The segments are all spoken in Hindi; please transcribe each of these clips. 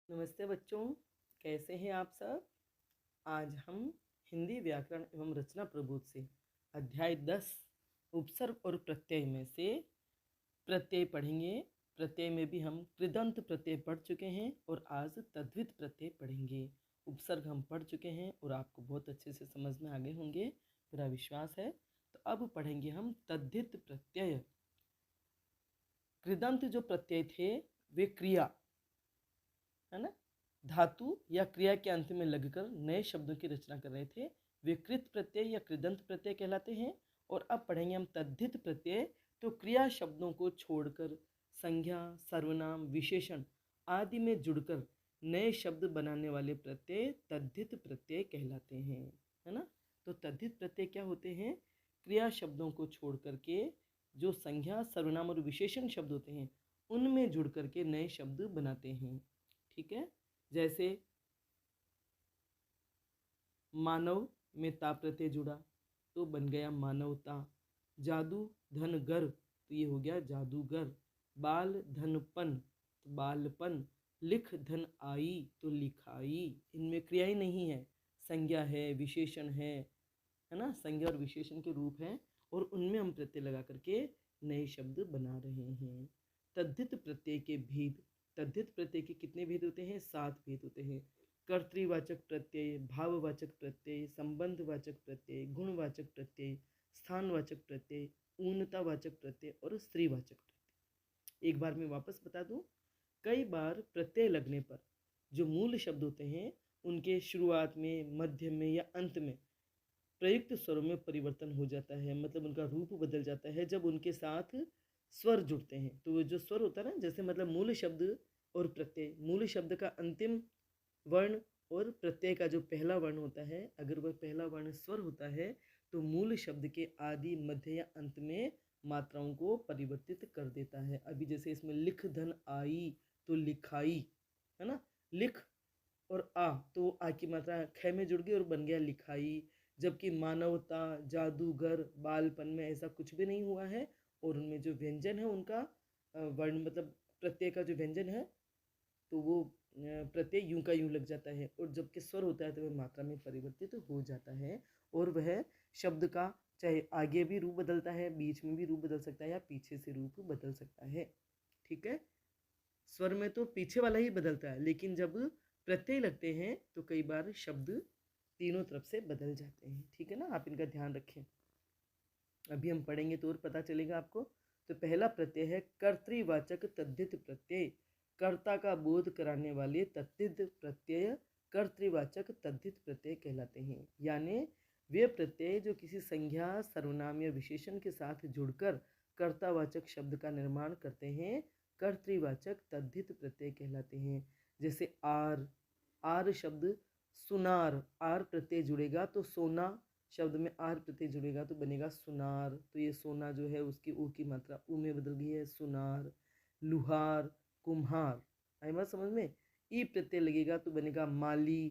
नमस्ते बच्चों, कैसे हैं आप सब। आज हम हिंदी व्याकरण एवं रचना प्रबोध से अध्याय 10 उपसर्ग और प्रत्यय में से प्रत्यय पढ़ेंगे। प्रत्यय में भी हम कृदंत प्रत्यय पढ़ चुके हैं और आज तद्धित प्रत्यय पढ़ेंगे। उपसर्ग हम पढ़ चुके हैं और आपको बहुत अच्छे से समझ में आ गए होंगे, पूरा विश्वास है। तो अब पढ़ेंगे हम तद्धित प्रत्यय। कृदंत जो प्रत्यय थे वे क्रिया, है ना, धातु या क्रिया के अंत में लगकर नए शब्दों की रचना कर रहे थे, वे कृत प्रत्यय या कृदंत प्रत्यय कहलाते हैं। और अब पढ़ेंगे हम तद्धित प्रत्यय। तो क्रिया शब्दों को छोड़कर संज्ञा, सर्वनाम, विशेषण आदि में जुड़कर नए शब्द बनाने वाले प्रत्यय तद्धित प्रत्यय कहलाते हैं, है ना। तो तद्धित प्रत्यय क्या होते हैं? क्रिया शब्दों को छोड़ करके जो संज्ञा, सर्वनाम और विशेषण शब्द होते हैं उनमें जुड़ करके नए शब्द बनाते हैं। ठीक है, जैसे मानव में ता प्रत्यय जुड़ा तो बन गया मानवता। जादू धन गर तो ये हो गया जादूगर। बाल धन पन तो बालपन। लिख धन आई तो लिखाई। इनमें क्रिया ही नहीं है, संज्ञा है, विशेषण है ना। संज्ञा और विशेषण के रूप हैं और उनमें हम प्रत्यय लगा करके नए शब्द बना रहे हैं। तद्धित प्रत्यय के भेद। तद्धित प्रत्यय के कितने भेद होते हैं? 7 भेद होते हैं। कर्तृवाचक प्रत्यय, भाववाचक प्रत्यय, संबंधवाचक प्रत्यय, गुणवाचक प्रत्यय, स्थानवाचक प्रत्यय, ऊनतावाचक प्रत्यय और स्त्रीवाचक प्रत्यय। एक बार मैं वापस बता दूं, कई बार प्रत्यय लगने पर जो मूल शब्द होते हैं उनके शुरुआत में, मध्य में या अंत में प्रयुक्त स्वरों में परिवर्तन हो जाता है, मतलब उनका रूप बदल जाता है जब उनके साथ स्वर जुड़ते हैं। तो वो जो स्वर होता है ना, जैसे मतलब मूल शब्द और प्रत्यय, मूल शब्द का अंतिम वर्ण और प्रत्यय का जो पहला वर्ण होता है, अगर वह पहला वर्ण स्वर होता है तो मूल शब्द के आदि, मध्य या अंत में मात्राओं को परिवर्तित कर देता है। अभी जैसे इसमें लिख धन आई तो लिखाई, है ना। लिख और आ तो आ की मात्रा ख में जुड़ गई और बन गया लिखाई। जबकि मानवता, जादूगर, बालपन में ऐसा कुछ भी नहीं हुआ है और उनमें जो व्यंजन है उनका वर्ण, मतलब प्रत्यय का जो व्यंजन है तो वो प्रत्यय यूं का यूं लग जाता है, और जबकि स्वर होता है तो वह मात्रा में परिवर्तित हो जाता है और वह शब्द का चाहे आगे भी रूप बदलता है, बीच में भी रूप बदल सकता है या पीछे से रूप बदल सकता है। ठीक है, स्वर में तो पीछे वाला ही बदलता है, लेकिन जब प्रत्यय लगते हैं तो कई बार शब्द तीनों तरफ से बदल जाते हैं। ठीक है ना, आप इनका ध्यान रखें। अभी हम पढ़ेंगे तो और पता चलेगा आपको। तो पहला प्रत्यय है कर्तृवाचक तद्धित प्रत्यय। कर्ता का बोध कराने वाले तद्धित प्रत्यय कर्तृवाचक तद्धित प्रत्यय कहलाते हैं। यानी वे प्रत्यय जो किसी संज्ञा, सर्वनाम या विशेषण के साथ जुड़कर कर्तावाचक शब्द का निर्माण करते हैं कर्तृवाचक तद्धित प्रत्यय कहलाते हैं। जैसे आर, आर शब्द सुनार, आर प्रत्यय जुड़ेगा तो सोना शब्द में आर प्रत्यय जुड़ेगा तो बनेगा सुनार। तो ये सोना जो है उसकी ऊ की मात्रा ऊ में बदल गई है, सुनार। लुहार, कुम्हार, आई बात समझ में। ई प्रत्यय लगेगा तो बनेगा माली,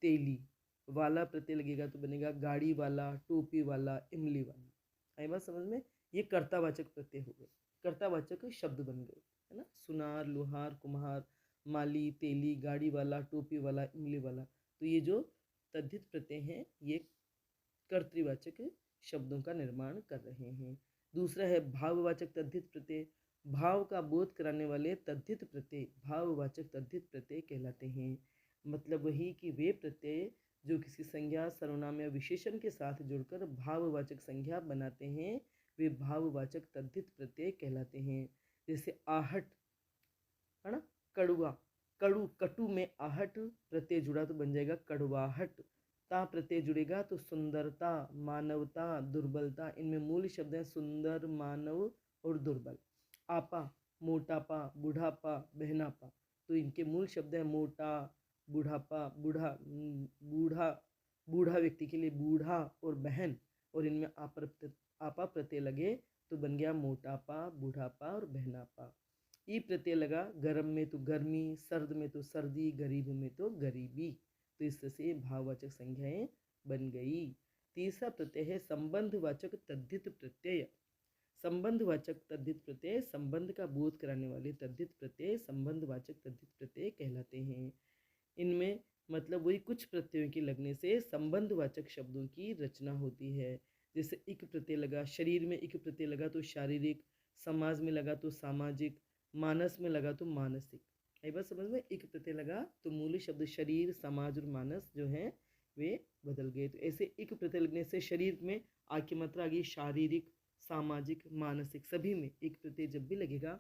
तेली। वाला प्रत्यय लगेगा तो बनेगा गाड़ी वाला, टोपी वाला, इमली वाला। आई बात समझ में। ये कर्तावाचक प्रत्यय हो गए, कर्तावाचक शब्द बन गए, है ना। सुनार, लुहार, कुम्हार, माली, तेली, गाड़ी वाला, टोपी वाला, इमली वाला। तो ये जो तद्धित प्रत्यय हैं ये कर्तृवाचक शब्दों का निर्माण कर रहे हैं। दूसरा है भाववाचक तद्धित प्रत्यय। भाव का बोध कराने वाले तद्धित प्रत्यय भाववाचक तद्धित प्रत्यय कहलाते हैं। मतलब वही कि वे प्रत्यय जो किसी संज्ञा, सर्वनाम या विशेषण के साथ जुड़कर भाववाचक संज्ञा बनाते हैं वे भाववाचक तद्धित प्रत्यय कहलाते हैं। जैसे आहट, है ना, कड़ुआ, कड़ू, कटु में आहट प्रत्यय जुड़ा तो बन जाएगा कड़वाहट। ता प्रत्यय जुड़ेगा तो सुंदरता, मानवता, दुर्बलता। इनमें मूल शब्द हैं सुंदर, मानव और दुर्बल। आपा, मोटापा, बुढ़ापा, बहनापा। तो इनके मूल शब्द हैं मोटा, बुढ़ापा, बूढ़ा, बूढ़ा, बूढ़ा व्यक्ति के लिए बूढ़ा और बहन, और इनमें आपा प्रत्यय लगे तो बन गया मोटापा, बुढ़ापा और बहनापा। ई प्रत्यय लगा गर्म में तो गर्मी, सर्द में तो सर्दी, गरीब में तो गरीबी। तो इस तरह से भाववाचक संज्ञाएं बन गई। तीसरा प्रत्यय है संबंधवाचक तद्धित प्रत्यय। संबंधवाचक तद्धित प्रत्यय संबंध का बोध कराने वाले तद्धित प्रत्यय संबंधवाचक तद्धित प्रत्यय कहलाते हैं। इनमें मतलब वही कुछ प्रत्ययों के लगने से संबंधवाचक शब्दों की रचना होती है। जैसे इक प्रत्यय लगा, शरीर में इक प्रत्यय लगा तो शारीरिक, समाज में लगा तो सामाजिक, मानस में लगा तो मानसिक। एक बात समझ में, इक प्रत्यय लगा तो मूल शब्द शरीर, समाज और मानस जो है वे बदल गए। तो ऐसे इक प्रत्यय लगने से शरीर में आ की मात्रा आ गई शारीरिक, सामाजिक, मानसिक, सभी में एक प्रत्यय जब भी लगेगा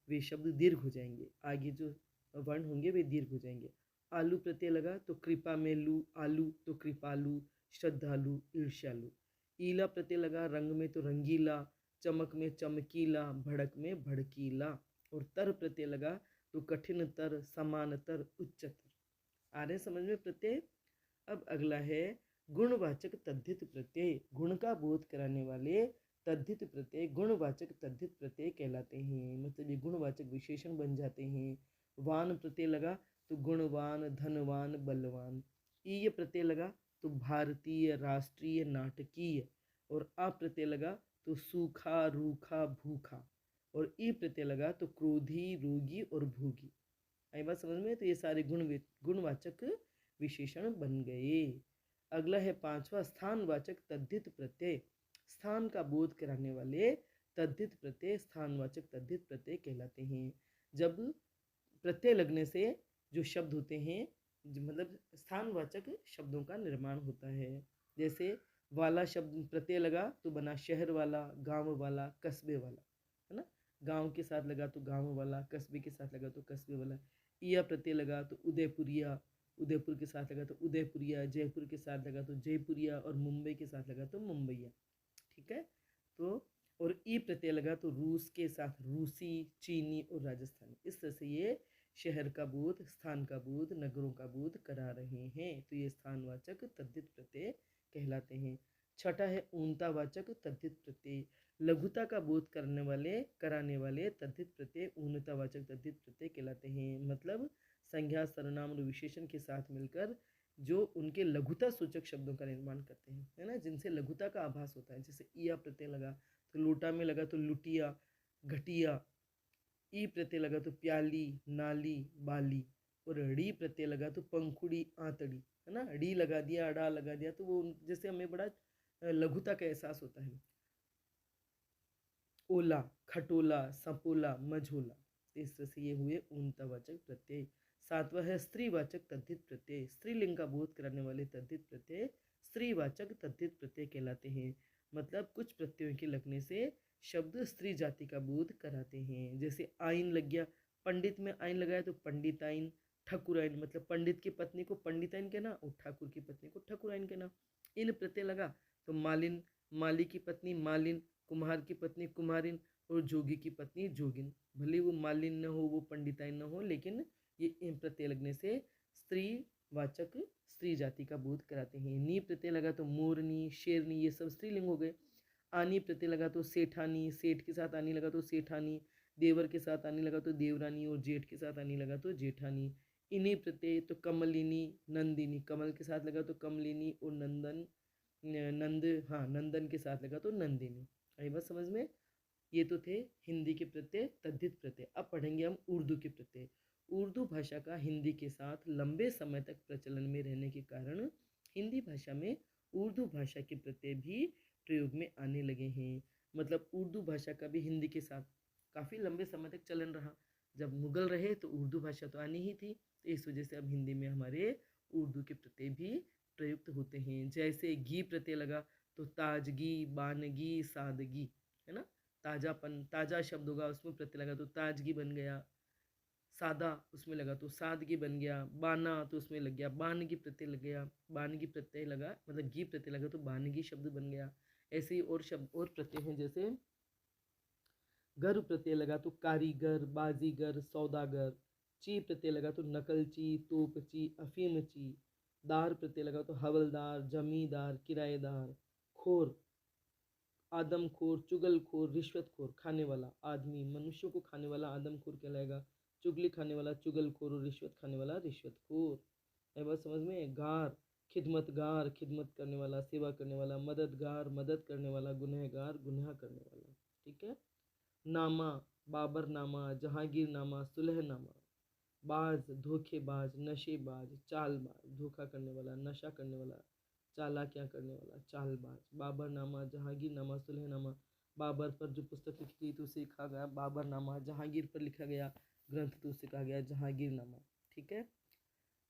वे शब्द दीर्घ हो जाएंगे, आगे जो वर्ण होंगे वे दीर्घ हो जाएंगे। आलू प्रत्यय लगा तो कृपा में लू, आलू तो कृपालु, श्रद्धालु, ईर्ष्यालु। ईला प्रत्यय लगा रंग में तो रंगीला, चमक में चमकीला, भड़क में भड़कीला। और तर प्रत्यय लगा तो कठिन तर, समानतर, उच्चतर। आ रहे समझ में प्रत्यय। अब अगला है गुणवाचक तद्धित प्रत्यय। गुण का बोध कराने वाले तद्धित प्रत्यय गुणवाचक तद्धित प्रत्यय कहलाते हैं। मतलब ये गुणवाचक विशेषण बन जाते हैं। वान प्रत्यय लगा तो गुणवान, धनवान, बलवान। ईय प्रत्यय लगा तो भारतीय, राष्ट्रीय, नाटकीय। और आ प्रत्यय लगा तो सूखा, रूखा, भूखा। और ई प्रत्यय लगा तो क्रोधी, रोगी और भोगी। आई बात समझ में। तो ये सारे गुणवाचक विशेषण बन गए। अगला है पांचवा स्थानवाचक तद्धित प्रत्यय। स्थान का बोध कराने वाले तद्धित प्रत्यय स्थानवाचक तद्धित प्रत्यय कहलाते हैं। जब प्रत्यय लगने से जो शब्द होते हैं मतलब स्थानवाचक शब्दों का निर्माण होता है। जैसे वाला शब्द प्रत्यय लगा तो बना शहर वाला, गांव वाला, कस्बे वाला, है ना। गांव के साथ लगा तो गांव वाला, कस्बे के साथ लगा तो कस्बे वाला। इया प्रत्यय लगा तो उदयपुरिया, उदयपुर के साथ लगा तो उदयपुरिया, जयपुर के साथ लगा तो जयपुरिया और मुंबई के साथ लगा तो मुंबईया। ठीक है। तो और ई प्रत्यय लगा तो रूस के साथ रूसी, चीनी और राजस्थानी। इस तरह से ये शहर का बोध, स्थान का बोध, नगरों का बोध करा रहे हैं। तो ये स्थानवाचक तद्धित प्रत्यय कहलाते हैं। छठा है ऊनतावाचक तद्धित प्रत्यय। लघुता का बोध करने वाले कराने वाले तद्धित प्रत्यय ऊनतावाचक तद्धित प्रत्यय कहलाते हैं। मतलब संज्ञा, सर्वनाम और विशेषण के साथ मिलकर जो उनके लघुता सूचक शब्दों का निर्माण करते हैं, है ना, जिनसे लघुता का आभास होता है। जैसे ईया प्रत्यय लगा तो लोटा में लगा तो लुटिया, घटिया। ई प्रत्यय लगा तो प्याली, नाली, बाली। और ड़ी प्रत्यय लगा तो पंखुड़ी, आंतड़ी, है ना। ड़ी लगा दिया, अड़ा लगा दिया तो वो जैसे हमें बड़ा लघुता का एहसास होता है। ओला, खटोला, सपोला, मझोला। इस तरह से ये हुए ऊनतावाचक प्रत्यय। सातवां है स्त्रीवाचक तद्धित प्रत्यय। स्त्रीलिंग का बोध कराने वाले तद्धित प्रत्यय स्त्रीवाचक तद्धित प्रत्यय कहलाते हैं। मतलब कुछ प्रत्ययों के लगने से शब्द स्त्री जाति का बोध कराते हैं। जैसे आइन लग गया, पंडित में आइन लगाया तो पंडिताइन, ठकुराइन। मतलब पंडित की पत्नी को पंडिताइन कहना और ठाकुर की पत्नी को ठकुराइन कहना। इन प्रत्यय लगा तो मालिन, माली की पत्नी मालिन, कुम्हार की पत्नी कुम्हारिन और जोगी की पत्नी जोगिन। भले वो मालिन न हो, वो पंडिताइन न हो, लेकिन ये इन प्रत्यय लगने से स्त्री वाचक स्त्री जाति का बोध कराते हैं। नी प्रत्यय लगा तो मोरनी, शेरनी, ये सब स्त्रीलिंग हो गए। आनी प्रत्यय लगा तो सेठानी, सेठ के साथ आनी लगा तो सेठानी, देवर के साथ आनी लगा तो देवरानी और जेठ के साथ आनी लगा तो जेठानी। इन्हीं प्रत्यय तो कमलिनी, नंदिनी, कमल के साथ लगा तो कमलिनी और नंदन, नंद, हाँ नंदन के साथ लगा तो नंदिनी। आई बात समझ में। ये तो थे हिंदी के प्रत्यय तद्धित प्रत्यय। अब पढ़ेंगे हम उर्दू के प्रत्यय। उर्दू भाषा का हिंदी के साथ लंबे समय तक प्रचलन में रहने के कारण हिंदी भाषा में उर्दू भाषा के प्रत्यय भी प्रयोग में आने लगे हैं। मतलब उर्दू भाषा का भी हिंदी के साथ काफ़ी लंबे समय तक चलन रहा। जब मुगल रहे तो उर्दू भाषा तो आनी ही थी, तो इस वजह से अब हिंदी में हमारे उर्दू के प्रत्यय भी प्रयुक्त होते हैं। जैसे घी प्रत्यय लगा तो ताजगी, बानगी, सादगी, है ना। ताजापन, ताजा शब्द होगा उसमें प्रत्यय लगा तो ताजगी बन गया। सादा उसमें लगा तो सादगी बन गया। बाना तो उसमें लग गया बानगी प्रत्यय लग गया। बानगी प्रत्यय लगा मतलब घी प्रत्यय लगा तो बानगी शब्द बन गया। ऐसे ही और शब्द और प्रत्यय हैं। जैसे गर प्रत्यय लगा तो कारीगर, बाजीगर, सौदागर। ची प्रत्यय लगा तो नकलची, तोपची, अफीमची। दार प्रत्यय लगा तो हवलदार, जमींदार, किराएदार। खोर, आदमखोर, चुगलखोर, रिश्वतखोर, खाने वाला आदमी, मनुष्यों को खाने वाला आदमखोर कहलाएगा। चुगली खाने वाला चुगलखोर और रिश्वत खाने वाला रिश्वतखोर। है बात समझ में। गार, खिदमतगार, खिदमत करने वाला, सेवा करने वाला। मददगार, मदद करने वाला। गुनहगार, गुनाह करने वाला। ठीक है। नामा, बाबरनामा, जहांगीरनामा, सुलहनामा। बाज, धोखेबाज, नशेबाज, चालबाज, धोखा करने वाला, नशा करने वाला, चालाकियाँ करने वाला, चालबाज। बाबरनामा, जहांगीरनामा, सुलहनामा। बाबर पर जो पुस्तक लिखी गई तो उसे लिखा गया बाबरनामा, जहांगीर पर लिखा गया ग्रंथ तो उसे कहा गया जहांगीरनामा। ठीक है।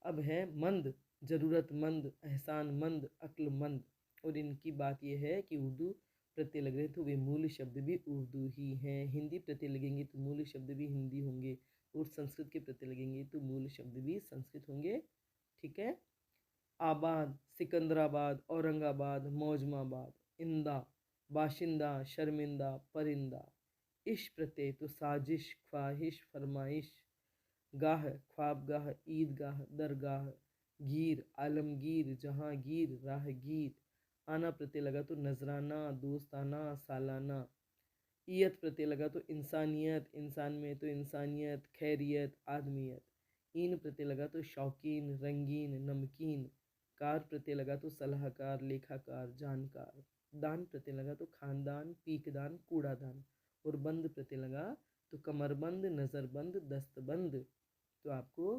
अब है मंद, ज़रूरतमंद, एहसानमंद, अक्लमंद। और इनकी बात यह है कि उर्दू प्रत्यय लग रहे तो वे मूल शब्द भी उर्दू ही हैं। हिंदी प्रत्यय लगेंगे तो मूल शब्द भी हिंदी होंगे, और संस्कृत के प्रत्यय लगेंगे तो मूल शब्द भी संस्कृत होंगे। ठीक है। आबाद, सिकंदराबाद, औरंगाबाद, मौजमाबाद। इंदा, बाशिंदा, शर्मिंदा, परिंदा। इश प्रत्यय तो साजिश, ख्वाहिश, फरमाइश। गाह, ख्वाबगाह, ईदगाह, दरगाह। गीर, आलमगीर, जहांगीर, राहगीर। आना प्रत्यय लगा तो नजराना, दोस्ताना, सालाना। ईयत प्रत्यय लगा तो इंसानियत, इंसान में तो इंसानियत, खैरियत, आदमियत। ईन प्रत्यय लगा तो शौकीन, रंगीन, नमकीन। कार प्रत्यय लगा तो सलाहकार, लेखाकार, जानकार। दान प्रत्यय लगा तो खानदान, पीकदान, कूड़ादान। और बंद प्रत्यय लगा तो कमरबंद, नज़रबंद, दस्तबंद। तो आपको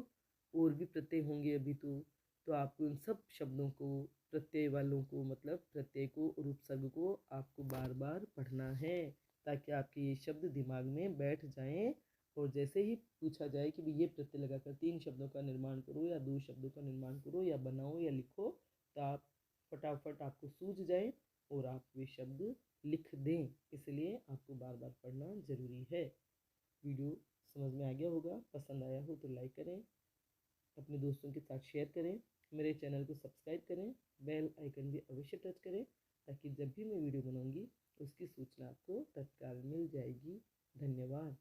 और भी प्रत्यय होंगे अभी तो आपको इन सब शब्दों को, प्रत्यय वालों को, मतलब प्रत्यय को और उपसर्ग को आपको बार बार पढ़ना है, ताकि आपके ये शब्द दिमाग में बैठ जाएं। और जैसे ही पूछा जाए कि ये प्रत्यय लगाकर 3 शब्दों का निर्माण करो या 2 शब्दों का निर्माण करो या बनाओ या लिखो, तो आप फटाफट आपको सूझ जाए और आप वे शब्द लिख दें। इसलिए आपको बार बार पढ़ना ज़रूरी है। वीडियो समझ में आ गया होगा, पसंद आया हो तो लाइक करें, अपने दोस्तों के साथ शेयर करें, मेरे चैनल को सब्सक्राइब करें, बेल आइकन भी अवश्य टच करें, ताकि जब भी मैं वीडियो बनाऊंगी उसकी सूचना आपको तत्काल मिल जाएगी। धन्यवाद।